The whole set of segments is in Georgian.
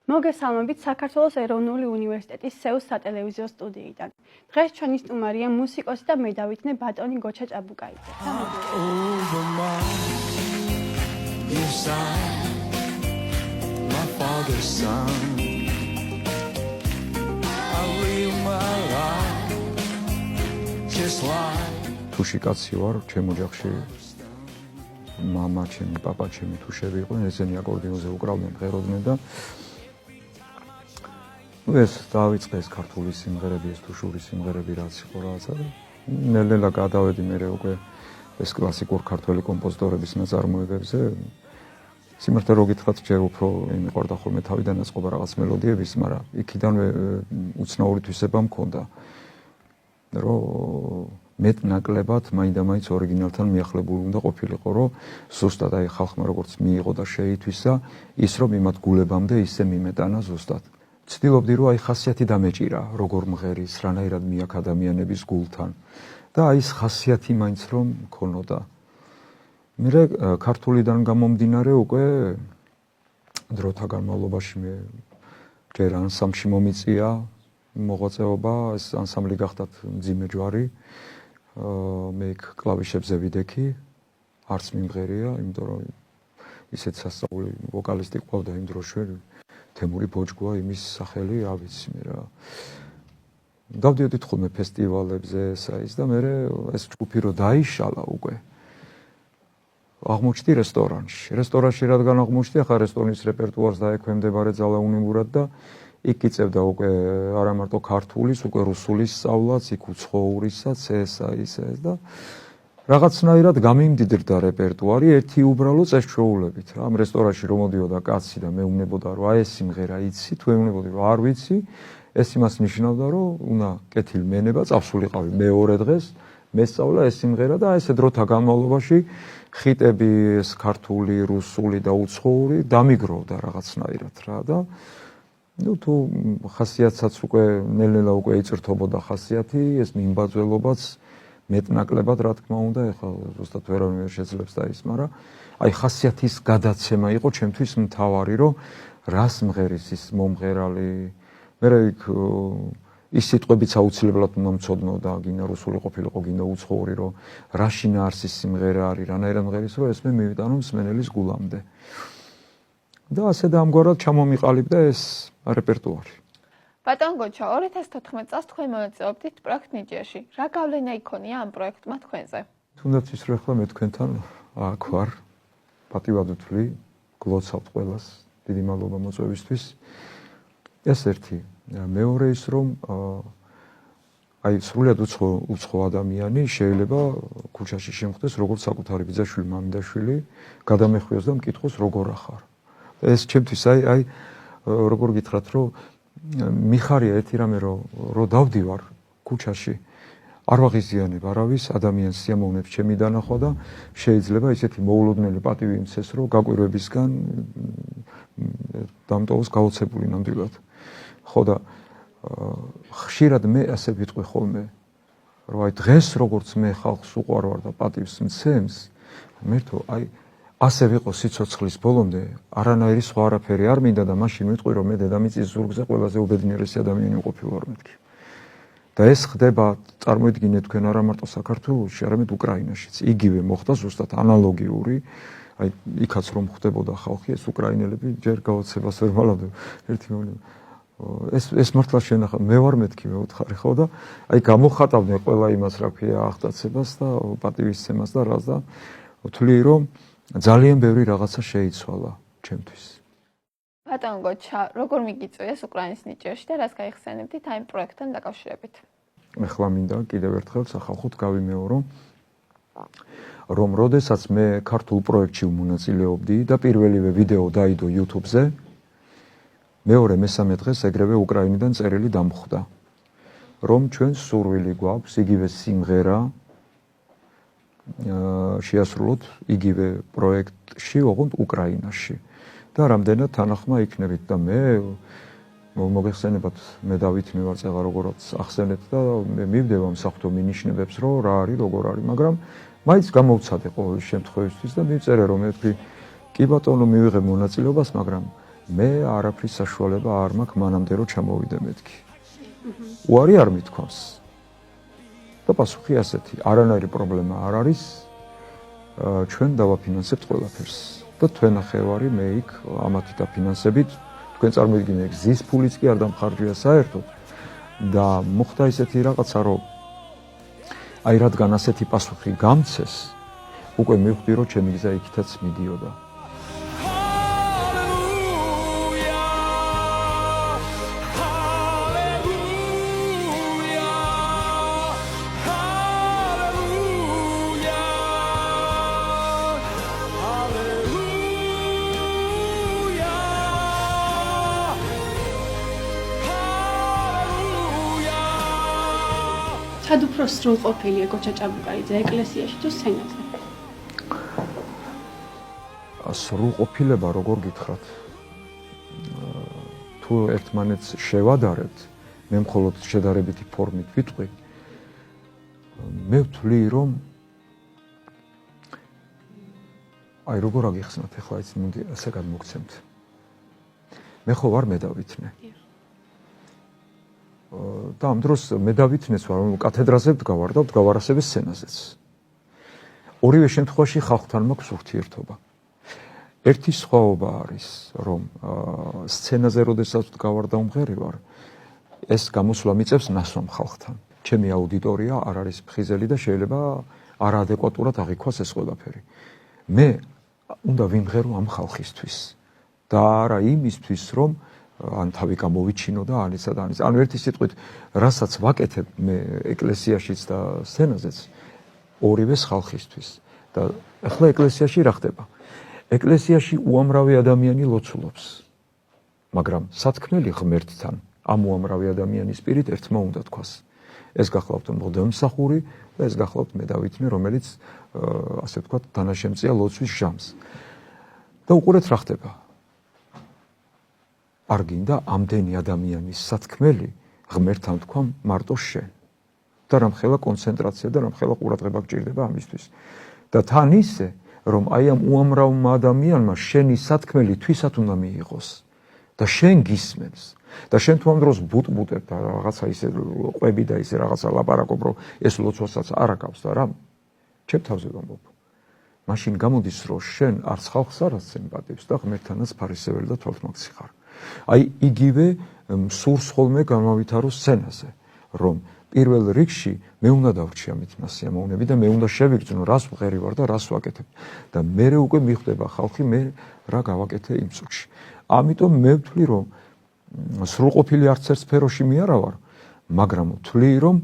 მოგესალმებით საქართველოს ეროვნული უნივერსიტეტის სეუს სატელევიზიო სტუდიიდან. დღეს ჩვენი სტუმარია მუსიკოსი და მედავითნე ბატონი გოჩა ჭაბუკაიძე. თუში კაცი ვარ, ჩემ ოჯახში მამა, ჩემი პაპა, ჩემი თუშები იყვნენ, ესენი აკორდეონზე უკრავდნენ, ღეროდნენ და ეს დავიწყე ეს ქართული სიმღერები, ეს თუშური სიმღერები რაც იყო რაღაცა. ნელ-ნელა გადავედი მე უკვე ეს კლასიკურ ქართველი კომპოზიტორების ნაწარმოებებზე. სიმართლე რო გითხრათ, ჯერ უფრო მიყვარდა ხოლმე თავიდან აწყობა რაღაც მელოდიების, მაგრამ იქიდანვე უცნაური თვისება მქონდა. რომ მეტ-ნაკლებად მაინდა-მაინც ორიგინალთან მიახლებული უნდა ყოფილიყო, რომ ზუსტად აი ხალხმა როგორც მიიღო და შეითვისა, ის რომ იმათ გულებამდე ისე მიმეტანა ზუსტად. ცდილობდი რომ აი ხასიათი დამეჭირა, როგორ მღერის, რანაირად მიაქ ადამიანების გულთან და აი ეს ხასიათი მაინც რომ მქონოდა. მერე ქართულიდან გამომდინარე უკვე დროთა განმავლობაში მე ჯერ ანსამბლში მომიწია მოღვაწეობა, ეს ანსამბლი გახდათ მძიმე ჯვარი. მე იქ კლავიშებზე ვიდექი, არც მიმღერია, იმიტომ რომ ისეთ სასწაული ვოკალისტი ყავდა იმ დროში, თემური ბოჯგვა, იმის სახელი, რა ვიცი მე რა. დავდიოდით ხოლმე ფესტივალებზე ეს და მე ეს ჯგუფი რო დაიშალა უკვე. აღმოჩნდი რესტორანში. რესტორანში რადგან აღმოჩნდი, ახლა რესტორნის რეპერტუარს დაექვემდებარე ძალა უნიმურად და იქ იწევდა უკვე არა მარტო ქართულის, უკვე რუსულის სწავლაც, იქ უცხოურისაც, ეს და რაღაცნაირად გამიმდიდრდა რეპერტუარი ერთი უბრალო წესჩვეულებით. ამ რესტორანში რომ მოდიოდა კაცი და მეუბნებოდა რომ აი ეს სიმღერა იცი, თუ ეუბნებოდი რომ არ ვიცი, ეს იმას ნიშნავდა რომ უნდა კეთილ მენება წავსულიყავი მეორე დღეს, მესწავლა ეს სიმღერა და აი ესე დროთა განმავლობაში ხიტები ეს ქართული, რუსული და უცხოური დამიგროვდა რაღაცნაირად რა და ну თუ ხასიათსაც უკვე ნელ-ნელა უკვე იწრთობოდა ხასიათი, ეს მიმბაძველობაც მეტ-ნაკლებად რა თქმა უნდა, ეხლა ზუსტად ვერავინ ვერ შეძლებს და ის, მაგრამ აი ხასიათის გადაცემა იყო ჩემთვის მთავარი, რომ რას მღერის ის მომღერალი. მე იქ ის სიტყვებიც აუცილებლად უნდა მცოდნო და გინდა რუსული ყოფილიყო, გინდა უცხოური, რომ რა შინაარსის სიმღერა არის, რანაირად მღერის, რომ ეს მე მივიტანო მსმენელის გულამდე. და ასე და ამგვარად ჩამომიყალიბდა ეს რეპერტუარი. ბატონ გოჩა, 2014 წელს თქვენ მონაწილეობდით პროექტ ნიჭიერში. რა გავლენა იქონია ამ პროექტმა თქვენზე? თუნდაც ის რომ ახლა მე თქვენთან აქ ვარ, პატივად ვთვლი, გლოცავთ ყველას, დიდი მადლობა მოწვევისთვის. ეს ერთი. მეორე ის რომ აი სრულად უცხო ადამიანი შეიძლება ქუჩაში შემხვდეს როგორც საკუთარი ბიძაშვილი, მამიდაშვილი, გადამეხვიოს და მკითხოს როგორ ახარ. ეს ჩემთვის აი როგორ გითხრათ რომ მიხარია ერთი რამე რომ დავდივარ ქუჩაში არ ვაღიზიანებ არავის ადამიანს სიამოვნებს ჩემი დანახვა და შეიძლება ისეთი მოულოდნელი პატივი იმცეს რომ გაკვირვებისგან დამტოვოს გაოცებული ნამდვილად. ხო და ხშირად მე ასე ვიტყვი ხოლმე რომ აი დღეს როგორც მე ხალხს უყვარ ვარ და პატივს მცემს მერთო აი ასე ვიყო სიცოცხლის ბოლომდე არანაირი სხვა არაფერი არ მინდა და მაშინ ვიტყვი რომ მე დედამიწის ზურგზე ყველაზე უბედნიერესი ადამიანი ვყოფილ ვარ მეთქი. და ეს ხდება წარმოიდგინეთ თქვენ არა მარტო საქართველოში, არამედ უკრაინაშიც. იგივე მოხდა ზუსტად ანალოგიური, აი იქაც რომ ხდებოდა ხალხი, ეს უკრაინელები ჯერ გაოცებას ვერ მალავდნენ. ერთი მომენტი ეს მართლა შენახა მე ვარ მეთქი მე უთხარი ხო და აი გამოხატავდნენ ყველა იმას რა ქვია აღტაცებას და პატივისცემას და რას და ვთვლი რომ ძალიან ბევრი რაღაცა შეიცვალა ჩემთვის. ბატონ გოჩა, როგორ მიგიწვიეს უკრაინის ნიჭიერში და რას გაიხსენებდით აი პროექტთან დაკავშირებით? ეხლა მინდა კიდევ ერთხელ სახალხოდ გავიმეორო, რომ როდესაც მე ქართულ პროექტში ვმონაწილეობდი და პირველივე ვიდეო დაიდო YouTube-ზე, მეორე მესამე დღეს ეგრევე უკრაინიდან წერილი დამხვდა, რომ ჩვენ სურვილი გვაქვს იგივე სიმღერა შეასრულოთ იგივე პროექტში, ოღონდ უკრაინაში. და რამდენად თანახმა იქნებით და მე მოგეხსენებათ მე დავითმე ვარ წეღა როგორც ახსენეთ და მე მივდევა მსახთო მინიშნებებს რომ რა არის როგორ არის, მაგრამ მაინც გამოვცადე ყოველ შემთხვევისთვის და მივწერე რომ მე ვთქვი კი ბატონო მივიღე მონაწილეობას, მაგრამ მე არაფრის საშუალება არ მაქვს მანამდე რომ ჩამოვიდე მეთქი. უარი არ მithქვამს. და პასუხი ასეთი, არანაირი პრობლემა არ არის. ჩვენ დავაფინანსებთ ყველაფერს. და თქვენ ნახევარი მე იქ ამათი დაფინანსებით, თქვენ წარმოიდგინეთ, გზის ფულიც კი არ დამხარჯვია საერთოდ. და მოხდა ისეთი რაღაცა, რომ აი რადგან ასეთი პასუხი გამცეს, უკვე მივხვდი, რომ ჩემი გზა იქითაც მიდიოდა. სად უფრო სრულყოფილია გოჩა ჭაბუკაიძე ეკლესიაში თუ სცენაზე? სრულყოფილება როგორ გითხრათ? თუ ერთმანეთს შევადარებთ, მე მხოლოდ შედარებითი ფორმით ვიტყვი, მე ვთვლი, რომ აი როგორ აგიხსნათ ახლა ის მოდი ასე გადმოგცემთ. მე ხო ვარ მედავითნე. და ამ დროს მედავითნეს ვარ, რომ კათედრაზე ვდგავარ და ვდგავარ ასევე სცენაზეც. ორივე შემთხვევაში ხალხთან მაქვს ურთიერთობა. ერთი სხვაობა არის, რომ სცენაზე როდესაც ვდგავარ და ვმღერი ვარ, ეს გამოსვლა მიწევს ნასვამ ხალხთან. ჩემი აუდიტორია არ არის ფხიზელი და შეიძლება არაადეკვატურად აღიქვას ეს ყველაფერი. მე უნდა ვიმღერო ამ ხალხისთვის და არა იმისთვის, რომ ან თავი გამოვიჩინო და ან ისა და ან ისა. ანუ ერთი სიტყვით, რასაც ვაკეთებ მე ეკლესიაშიც და სცენაზეც, ორივეს ხალხისთვის. და ახლა ეკლესიაში რა ხდება? ეკლესიაში უამრავი ადამიანი ლოცულობს. მაგრამ სათქმელი ღმერთთან ამ უამრავი ადამიანის პირით ერთმა უნდა თქვას. ეს გახლავთ მღვდელმსახური და ეს გახლავთ მედავითნე, რომელიც ასე ვთქვათ, თანაშემწეა ლოცვის ჟამს. და უყურეთ რა ხდება. არ გინდა ამდენი ადამიანის სათქმელი ღმერთთან თქვა მარტო შენ. და რამხელა კონცენტრაცია და რამხელა ყურადღება გჭირდება ამისთვის. და თან ისე, რომ აი ამ უამრავმა ადამიანმა შენი სათქმელი თვისად უნდა მიიღოს და შენ გისმენს. და შენ თუ ამ დროს ბუტბუტებ და რაღაცა ისე ყვები და ისე რაღაცა ლაპარაკობ, რომ ეს ლოცვასაც არ აკავს და რა, ჩემ თავზე ვამბობ. მაშინ გამოდის, რომ შენ არც ხალხს არ ასემპატიებს და ღმერთთანაც ფარისეველი და თვალთმაქცი ხარ. აი იგივე სურს ხოლმე გამავითარო სცენაზე, რომ პირველ რიგში მე უნდა დავრჩი ამით მასიამოვნები და მე უნდა შევიგრძნო, რას ვღერი ვარ და რას ვაკეთებ. და მერე უკვე მიხვდება ხალხი, მე რა გავაკეთე იმ წუთში. ამიტომ მე ვთვლი, რომ სრულყოფილი არც ერთ სფეროში მე არა ვარ, მაგრამ ვთვლი, რომ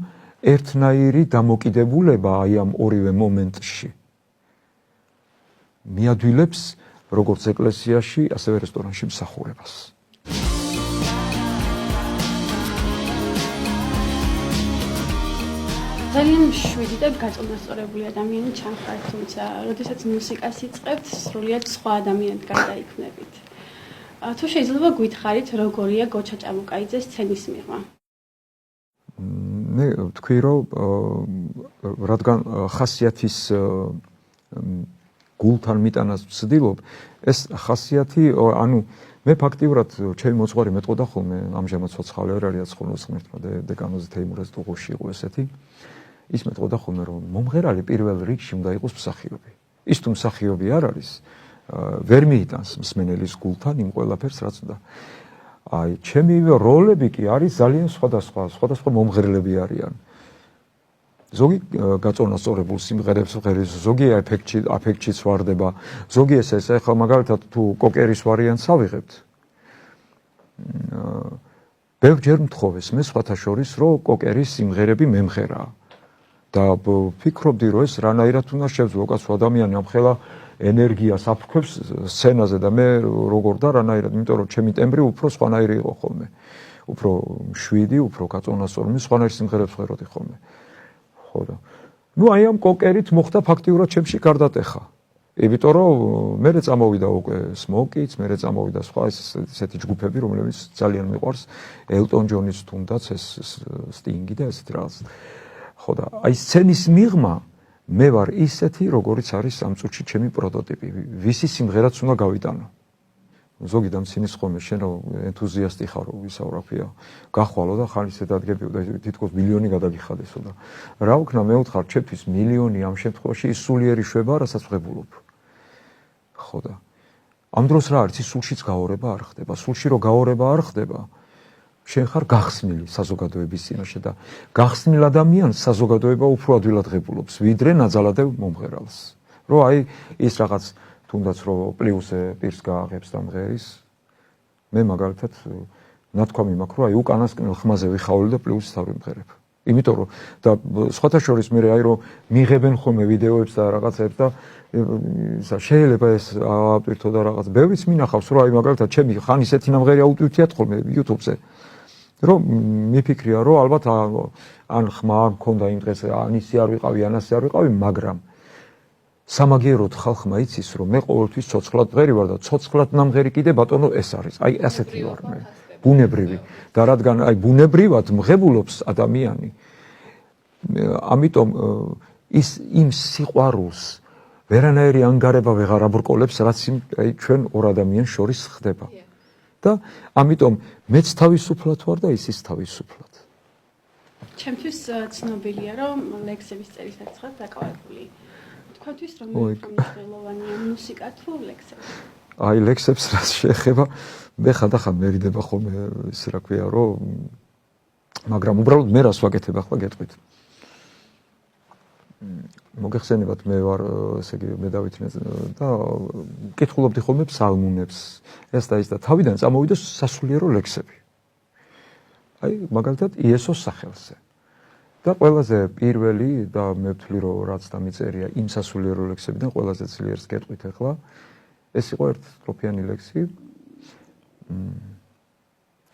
ერთნაირი დამოკიდებულება აი ამ ორივე მომენტში მიადვილებს როგორც ეკლესიაში, ასევე რესტორანში მსახურებას. ძალიან მშვიდი და გაწონასწორებული ადამიანი ჩანხართ, თუმცა როდესაც მუსიკას იწყებთ, სრულიად სხვა ადამიანად გადაიქმნებით. თუ შეიძლება გითხარით, როგორია გოჩა ჭაბუკაიძეს სცენის მიღმა? მე ვთქვი, რომ რადგან ხასიათის გულთან მიტანას ვცდილობ, ეს ხასიათი, ანუ მე ფაქტიურად ჩემი მოწყარი მეტყოდა ხოლმე, ამჟამად ცოცხალი არ არის ხოლმე ღმერთმა დეკანოზე თეიმურაზ ტუღუში იყო ესეთი. ის მეტყოდა ხოლმე, რომ მომღერალი პირველ რიგში უნდა იყოს მსახიობი. ის თუ მსახიობი არ არის, ვერ მიიტანს მსმენელის გულთან იმ ყველაფერს, რაც უნდა. აი, ჩემი როლები კი არის ძალიან სხვადასხვა მომღერლები არიან. ზოგი გაწონასწორებულ სიმღერებს ვღერის, ზოგი აფექტშიც ვარდება, ზოგი ესე ახლა მაგალითად თუ კოკერის ვარიანტს ავიღებთ. ბევრჯერ მთხოვეს მე სხვათა შორის, რომ კოკერის სიმღერები მემღერაა. და ვფიქრობდი, რომ ეს რანაირად უნდა შევძლო, კაცო ადამიანი ამხელა ენერგიას აფრქვევს სცენაზე და მე როგორ და რანაირად, იმიტომ რომ ჩემი ტემბრი უფრო სხვანაირი იყო ხოლმე. უფრო მშვიდი, უფრო გაწონასწორებული, სხვანაირ სიმღერებს ვღეროდი ხოლმე. ხო და ნუ აი ამ კოკერით მოხდა ფაქტიურად ჩემში გარდატეხა. იმიტომ რომ მერე წამოვიდა უკვე სმოკიც, მერე წამოვიდა სხვა ესეთი ჯგუფები, რომლებიც ძალიან მიყვარს, ელტონ ჯონის თუნდაც ეს სტინგი და ესეთი რაღაც. ხო და აი სცენის მიღმა მე ვარ ისეთი, როგორიც არის ამ წუთში ჩემი პროტოტიპი, ვისი სიმღერაც უნდა გავიტანო. ზოგი დამცინის ხოლმე შენ რომ ენთუზიასტი ხარ რომ ვისაუბრებია გახვალო და ხან ისე დადგებიო და თითქოს მილიონი გადაგიხადესო და რა ვქნა მე ვთხარ ჩემთვის მილიონი ამ შემთხვევაში ის სულიერი შვება რასაც ვღებულობ ხო და ამ დროს რა არის ის სულშიც გაორება არ ხდება სულში რო გაორება არ ხდება შენ ხარ გახსნილი საზოგადოების წინაშე და გახსნილ ადამიანს საზოგადოება უფრო ადვილად ღებულობს ვიდრე ნაძალადევ მომღერალს რო აი ის რაღაც თუნდაც რო პლუსზე პირს გააღებს და მღერის მე მაგალითად ნათქვამი მაქვს რომ აი უკანასკნელ ხმაზე ვიხავლე და პლუსს თავი მღერებ იმიტომ რომ და სხვათა შორის მე აი რომ მიიღებენ ხოლმე ვიდეოებს და რაღაცებს და შეიძლება ეს ავტვირთო და რაღაც ბევრიც მინახავს რომ აი მაგალითად ჩემი ხან ისეთი ნამღერი აუტვირთიათ ხოლმე YouTube-ზე რომ მიფიქრია რომ ალბათ ან ხმა არ მქონდა იმ დღეს ან ისი არ ვიყავი ან ასე არ ვიყავი მაგრამ სამაგიეროდ ხალხმა იცის რომ მე ყოველთვის ცოცხლად მღერი ვარ და ცოცხლად ნამღერი კიდე ბატონო ეს არის აი ასეთი ვარ მე ბუნებრივი და რადგან აი ბუნებრივად მღებულობს ადამიანი ამიტომ ის იმ სიყვარულს ვერანაირი ანგარება ვეღარ აბრკოლებს რაც აი ჩვენ ორ ადამიანს შორის ხდება და ამიტომ მეც თავისუფლად ვარ და ისიც თავისუფლად ჩემთვის ცნობილია რომ ლექსების წერისათვის დაკავებული თქვენთვის რომ მნიშვნელოვანია მუსიკა თუ ლექსები აი ლექსებს რაც შეეხება მე ხანდახან მერიდება ხოლმე ის რა ქვია რომ მაგრამ უბრალოდ მე რას ვაკეთებ ახლა გეტყვით მოგეხსენებათ მე ვარ ესე იგი მე დავითნე და კითხულობდი ხოლმე ფსალმუნებს ეს და ის და თავიდან წამოვიდა სასულიერო ლექსები აი მაგალითად იესოს სახელზე და ყველაზე პირველი და მე ვთვლი რომ რაც დამიწერია იმ სასულიერო ლექსებიდან ყველაზე ძლიერს გეტყვით ახლა ეს იყო ერთ სტროფიანი ლექსი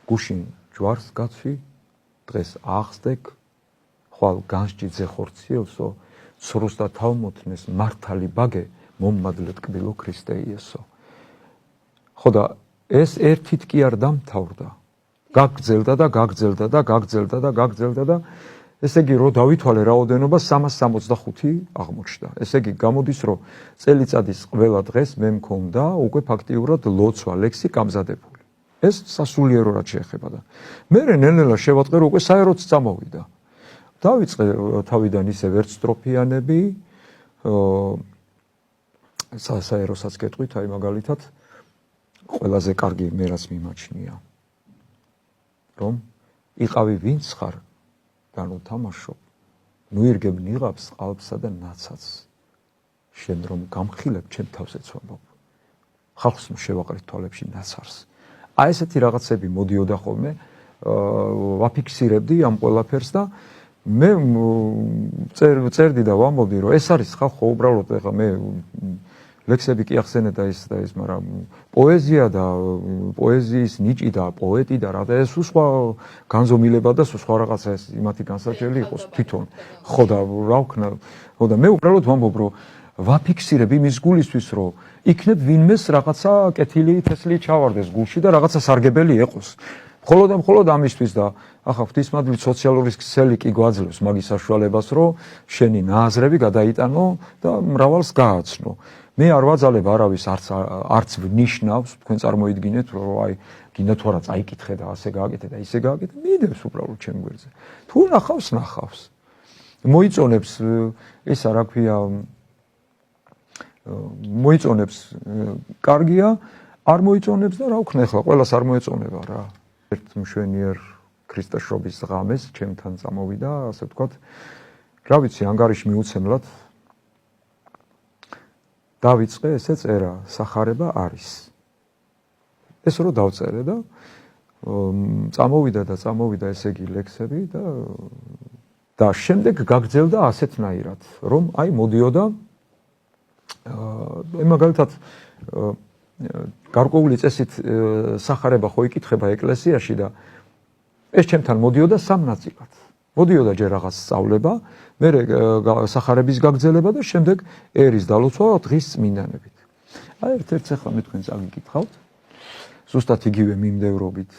გუშინ ჯვარს გაცვი დღეს აღსდეკ ხვალ განსჭიძე ხორციელსო ცრუს და თავმოთნეს მართალი ბაგე მომმადლე ტკბილო ქრისტე იესო ხო და ეს ერთით კი არ დამთავრდა გაგძელდა და გაგძელდა და გაგძელდა და გაგძელდა და ესე იგი რომ დავითვალე რაოდენობა 365 აღმოჩნდა ესე იგი გამოდის რომ წელიწადის ყველა დღეს მე მქონდა უკვე ფაქტიურად ლოცვა ლექსი გამზადებული ეს სასულიერო რაც შეეხება და მე ნელ-ნელა შევატყე რომ უკვე საეროც წამოვიდა დავიწყე თავიდან ისე ვერც სტროფიანები საეროსაც გეტყვით აი მაგალითად ყველაზე კარგი მე რაც მიმაჩნია რომ იყავი ვინც ხარ და ნუ თამაშობ ნუ ირგებ ნიღაბს ყალბსა და ნაცაც შენ რომ გამხილებ ჩემ თავზეც ვამბობ ხალხს შევაყრით თვალებში ნაცარს აი ესეთი რაღაცები მოდიოდა ხოლმე ვაფიქსირებდი ამ ყველაფერს და მე წერდი და ვამბობდი რომ ეს არის ხალხო უბრალოდ ეხა მე ლექსები კი ახსენე და ის მაგრამ პოეზია და პოეზიის ნიჭი და პოეტი და რა და ეს სხვა განზომილება და სხვა რაღაცა ეს იმათი განსაჩელი იყოს თვითონ ხო და რა ვქნა ხო და მე უბრალოდ ვამბობ რომ ვაფიქსირებ იმის გულისთვის რომ იქნებ ვინმეს რაღაცა კეთილი თესლი ჩავარდეს გულში და რაღაცა სარგებელი ეყოს მხოლოდ ამისთვის და ახლა ღვთისმადლით სოციალური ქსელი კი გვაძლევს მაგის საშუალებას რომ შენი ნააზრები გადაიტანო და მრავალს გააცნო მე არ ვაძალებ არავის არც ნიშნავს თქვენ წარმოიდგინეთ რომ აი გინდა თუ არა წაიკითხე და ასე გააკეთე და ისე გააკეთე მიდევს უბრალოდ ჩემ გვერდზე თუ ნახავს მოიწონებს ისა რა ქვია მოიწონებს კარგია არ მოიწონებს და რა ვქნა ახლა ყველას არ მოეწონება რა ერთ მშვენიერ ქრისტეშობის ღამეს ჩემთან წამოვიდა ასე ვთქვათ რა ვიცი ანგარიში მიუცემლად დავიწყე ესე წერა სახარება არის ეს რო დავწერე და წამოვიდა ესე იგი ლექსები და შემდეგ გაგრძელდა ასეთნაირად რომ აი მოდიოდა მაგალითად გარკვეული წესით სახარება ხო იკითხება ეკლესიაში და ეს ჩემთან მოდიოდა სამ ნაწილად მოდიოდა ჯერ რაღაც სწავლება მე სახარების გაგრძელება და შემდეგ ერის დალოცვა დღის წმინდანებით აი ერთ-ერთ ახლა მე თქვენ წაგიკითხავთ ზუსტად იგივე მიმდევრობით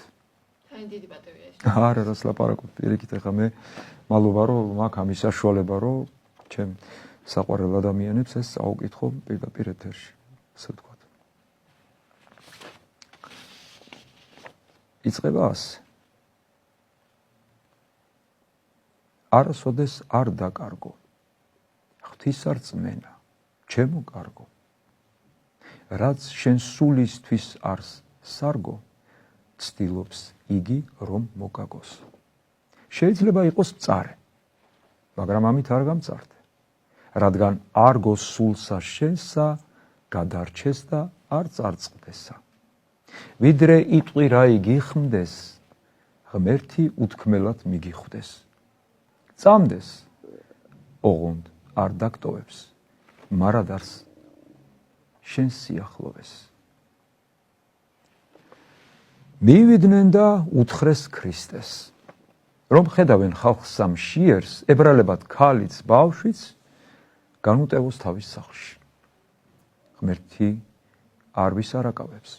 თან დიდი პატევია ეს არა რას ლაპარაკობ პირიქით ახლა მე მალობა რომ მაქვს ამის საშუალება რომ ჩემ საყვარელ ადამიანებს ეს წაუკითხო პირდაპირ ეთერში ასე ვთქვათ იწყება ასე. არასოდეს არ დაკარგო. ღვთისარწმენა, ჩემო კარგო. რაც შენ სულისთვის არს სარგო, ცდილობს იგი რომ მოგაგოს. შეიძლება იყოს მწარე, მაგრამ ამით არ გამწარდე. რადგან არ გოსულსა შენსა, გადარჩეს და არ წარწყდესა. ვიდრე იტყვი რა იგიხმდეს, ღმერთი უთქმელად მიგიხვდეს. წამდეს, ოღონდ არ დაგტოვებს, მარადარს შენ სიახლოვეს. მივიდნენ და უთხრეს ქრისტეს, რომ ხედავენ ხალხს სამშიერს, ებრალებად ქალიც ბავშვიც განუტევოს თავის სახლში. ღმერთი არ ვისარაკავებს,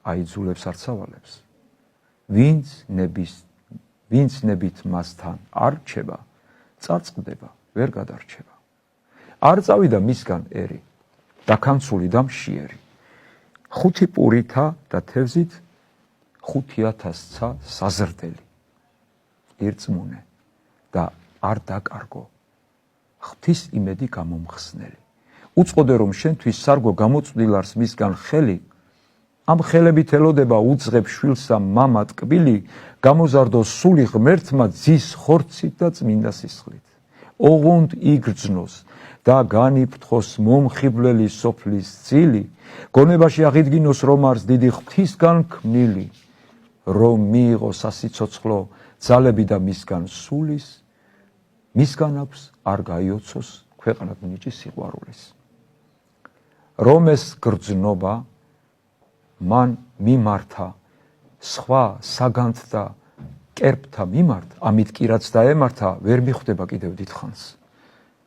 აიძულებს არ ცავალებს. ვინც ნებით მასთან არ რჩება, წარწყდება, ვერ გადარჩება. არ წავიდა მისგან ერი, დაქანცული და მშიერი. 5 პურითა და თევზით 5,000-ცა საზრდელი. ირწმუნე და არ დაკარგო, ღვთის იმედი გამომხსნელი. უწყოდე რომ შენთვის სარგო გამოწვდილარს მისგან ხელი, ამ ხელებით ელოდება უძღებ შვილსა მამა ტკბილი, გამოზარდო სული ღმერთმა ძის ხორცით და წმინდა სისხლით. ოღონდ იგრძნოს და განიფრთხოს მომხიბვლელი სოფლის ძილი, გონებაში აღიდგინოს რომ არს დიდი ღვთისგან ქმნილი, რომ მიიღო სასიცოცხლო ძალები და მისგან სულის, მისგან აქვს არ გაიოცოს ქვეყნად ნიჭი სიყვარულის. რომ ეს გრძნობა მან მიმართა სხვა საგანთ და კერპთა მიმართ, ამით კი რაც დაემართა, ვერ მიხვდება კიდევ დიდხანს.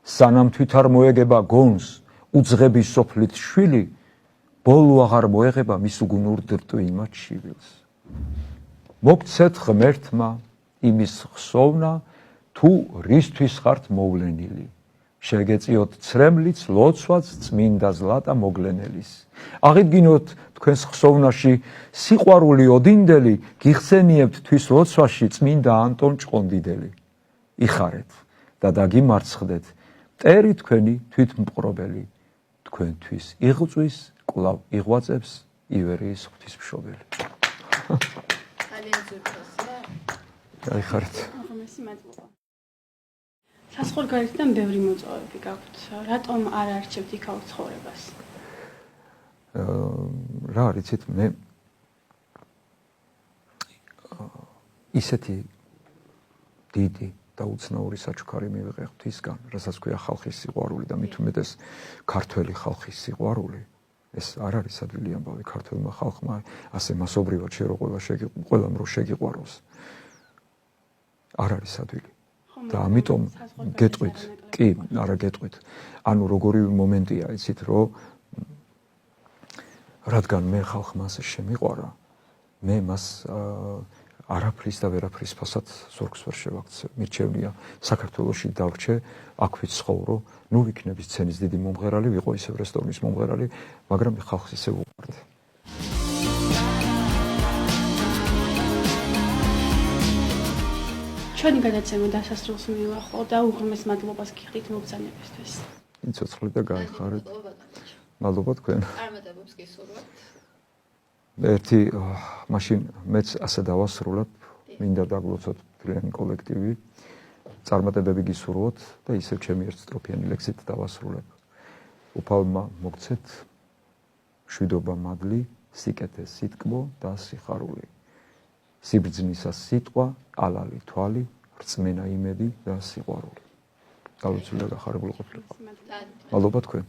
სანამ თვით არ მოეგება გონს, უძღების სოფლით შვილი, ბოლო აღარ მოეღება მის უგუნურ დრტვინმა ჩივილს. მოგცეთ ღმერთმა იმის ხსოვნა, თუ რისთვის ხართ მოვლენილი. შეგეწიოთ ცრემლიც, ლოცვაც, წმინდა ზლატა მოგლენელის. აღიდგინოთ თქვენს ხსოვნაში სიყვარული ოდინდელი, გიხსენიებთ თვის ლოცვაში წმინდა ანტონ ჭყონდიდელი. იხარეთ და დაგიმარცხდეთ, მტერი თქვენი თვითმპყრობელი, თქვენთვის იღწვის, კვლავ იღვაწებს ივერიის ღვთისმშობელი. ძალიან ძვირფასია. გაიხარეთ. აღმესი მადლობა. საზღვარგარეთიდან ბევრი მოწვევები გაქვთ. რატომ არ არჩევთ იქაურ ცხოვრებას? რა არიცით, მე ისეთი დიდი და უცნაური საჩუქარი მივიღე ღვთისგან, რასაც ქვია ხალხის სიყვარული და მით უმეტეს ქართველი ხალხის სიყვარული. ეს არ არის ადვილი ამბავი ქართველმა ხალხმა, ასე მასობრივად ყველამ რო შეგიყვაროს. არ არის ადვილი. და ამიტომ გეტყვით, კი, არა გეტყვით. ანუ როგორი მომენტია, იცით, რომ რადგან მე ხალხმა ასე შემიყვარა, მე მას არაფრის და ვერაფრის ფასად ზურგს ვერ შევაქცე. მირჩევნია საქართველოში დავრჩე, აქ ვიცხოვრო, ნუ ვიქნები სცენის დიდი მომღერალი, ვიყო ისევ რესტორნის მომღერალი, მაგრამ ხალხს ისევ უყვარდ. ჩვენი გადაცემა დასასრულს მივახო და უღრმეს მადლობას გიხდით მოგზაურობისთვის. იცოცხლეთ და გაიხარეთ. მადლობა თქვენ. წარმატებებს გისურვებთ. ერთი მაშინ მეც ასე დავასრულებ, მინდა დაგლოცოთ მთლიანი კოლექტივი. წარმატებები გისურვოთ და ისევ ჩემი ერთსტროფიანი ლექსით დავასრულებ. უფალმა მოგცეთ მშვიდობა მადლი, სიკეთე სიტკბო და სიხარული. სიბრძნისა სიტყვა, ალალი თვალი, რწმენა იმედი და სიყვარული. დავიცვლი და გახარებული ყოფილიყო. მადლობა თქვენ.